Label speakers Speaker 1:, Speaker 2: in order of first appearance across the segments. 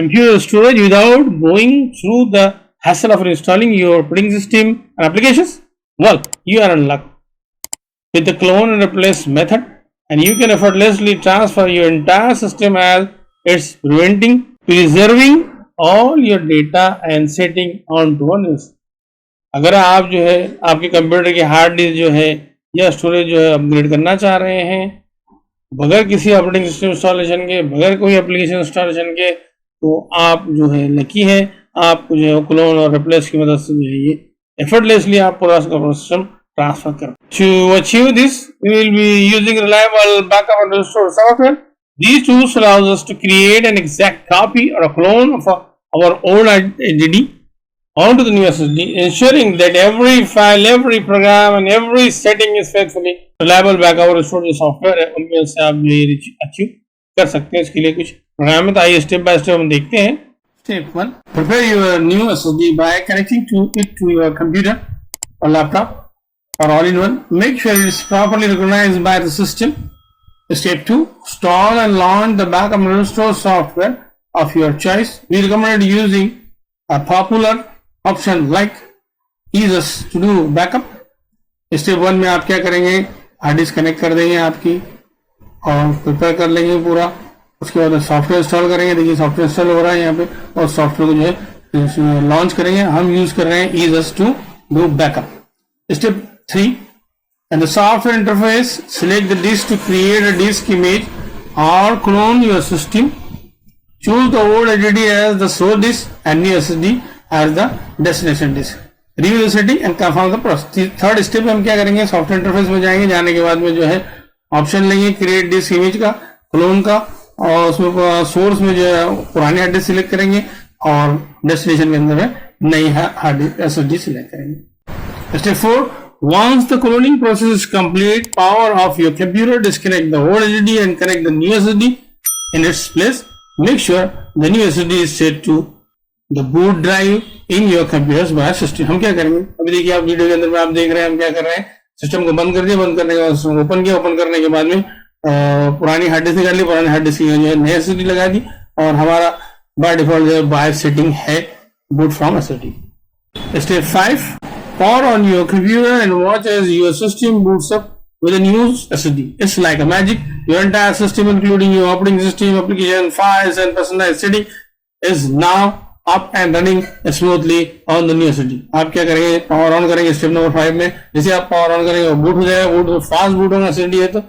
Speaker 1: computer storage without going through the hassle of installing your operating system and applications? Well, you are in luck. With the clone and replace method, and you can effortlessly transfer your entire system as it's preserving all your data and setting onto one disk. अगर आप जो है आपके computer की hard disk जो है या storage जो है अपग्रेड करना चाह रहे हैं बगैर किसी ऑपरेटिंग सिस्टम इंस्टॉलेशन के, बगैर कोई एप्लीकेशन इंस्टॉलेशन के, तो आप जो है लकी है। आपको जो है क्लोन और रिप्लेस की मदद से जो है ये एफर्टलेसली आप पूरा सिस्टम ट्रांसफर कर। To achieve this, we will be using reliable backup and restore software. These tools allows us to create an exact copy or a clone of our old SSD onto the new SSD, ensuring that every file, every program and every setting is faithfully reliable backup और restore जो software है उनमें से आप ये achieve कर सकते हैं। इसके लिए कुछ प्रोग्राम है, तो आइए स्टेप बाय स्टेप हम देखते हैं। Step 1, prepare your new SSD by connecting it to your computer or laptop or all-in-one. Make sure it is properly recognized by the system. Step 2, install and launch the backup and restore software of your choice. We recommend using a popular option like ease to do backup. Step 1 में आप क्या करेंगे, hard disk connect कर देंगे आपकी और prepare कर लेंगे पूरा। उसके बाद सॉफ्टवेयर इंस्टॉल करेंगे। देखिए सॉफ्टवेयर इंस्टॉल हो रहा है यहाँ पे, और सॉफ्टवेयर को जो है लॉन्च करेंगे। हम यूज कर रहे हैं ease to do backup. Step 3, and the software interface, select the disk to create a disk image or clone your system. Choose the old SSD as the source disk and new SSD as the destination disk. Review the setting and confirm the process. Third step में हम क्या करेंगे, software interface में जाएंगे। जाने के बाद में जो है ऑप्शन लेंगे क्रिएट डिस्क इमेज का, क्लोन का, और उसमें सोर्स में जो है पुरानी हार्ड डिस्क सिलेक्ट करेंगे और डेस्टिनेशन के अंदर में नई हार्ड डिस्क SSD सिलेक्ट करेंगे। Step 4, once the cloning process is complete, power off your computer, disconnect the old SSD and connect the new SSD in its place. Make sure the new SSD is set to the boot drive in your computer's BIOS system. हम क्या करेंगे, अभी देखिए आप video के अंदर में आप देख रहे हैं हम क्या कर रहे हैं। सिस्टम को बंद कर दिया, बंद करने के बाद सिस्टम ओपन किया, ओपन करने के बाद में पुरानी हार्ड डिस्क निकाल ली, पुरानी हार्ड डिस्क जो है नई SSD लगा दी, और हमारा बाय डिफॉल्ट जो है BIOS सेटिंग है boot from SSD. Step 5, power on your computer and watch as your system boots up with a new SSD. It's like a magic. Your entire system, including your operating system, application, files, and personalized setting, is now up and running smoothly on the new SSD. आप क्या करेंगे, power on करेंगे step number 5 में। जैसे आप power on करेंगे boot हो जाएगा, बूट फास्ट बूट होगा SSD है तो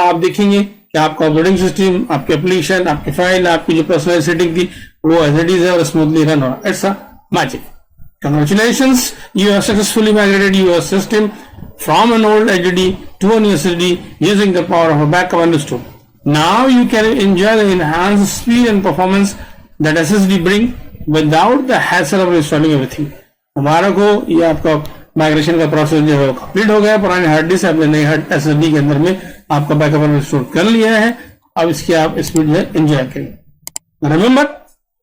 Speaker 1: आप देखेंगे कि आपका ऑपरेटिंग सिस्टम, आपके एप्लीकेशन, आपके फाइल, आपकी जो पर्सनलाइज्ड सेटिंग थी वो SSD है और स्मूथली रन हो रहा है। It's a magic. Congratulations, you have successfully migrated your system from an old SSD to a new SSD using the power of a backup and restore. Now you can enjoy the enhanced speed and performance that SSD bring without the hassle of installing everything. हमारा को ये आपका migration का process जो है complete हो गया। पुरानी हार्ड डिस्क आपने नई हार्ड SSD के अंदर में आपका बैकअप और रिस्टोर कर लिया है। अब इसकी आप स्पीड जो है एंजॉय करेंगे। Remember,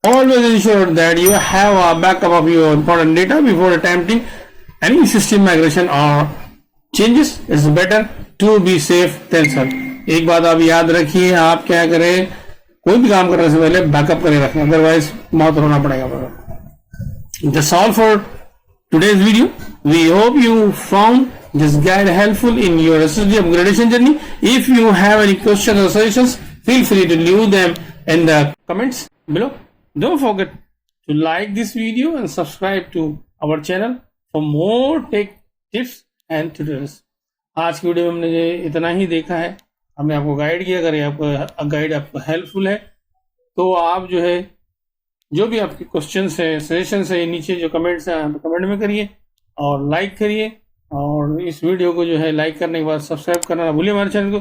Speaker 1: always ensure that you have a backup of your important data before attempting any system migration or changes. It's better to be safe than sorry. एक बात आप याद रखिए, आप क्या करें, कोई भी काम करने से पहले बैकअप करके रखें, अदरवाइज मौत होना पड़ेगा। That's all for today's video. We hope you found this guide helpful in your SSD upgradation journey. If you have any questions or suggestions, feel free to leave them in the comments below. Don't forget to like this video and subscribe to our channel for more tech tips and tutorials. आज की video में हमने इतना ही देखा है, हमने आपको guide किया। अगर आपको गाइड आपको हेल्पफुल है तो आप जो है जो भी आपके क्वेश्चंस है, सजेशंस है, नीचे जो कमेंट्स हैं आप कमेंट में करिए और लाइक करिए, और इस वीडियो को जो है लाइक करने के बाद सब्सक्राइब करना ना भूलिए हमारे चैनल को।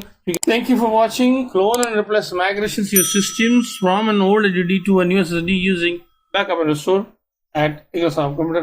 Speaker 1: Thank you for watching clone and replace migrations your systems from an old SSD to a new SSD using backup and restore at IqraSoft Computer.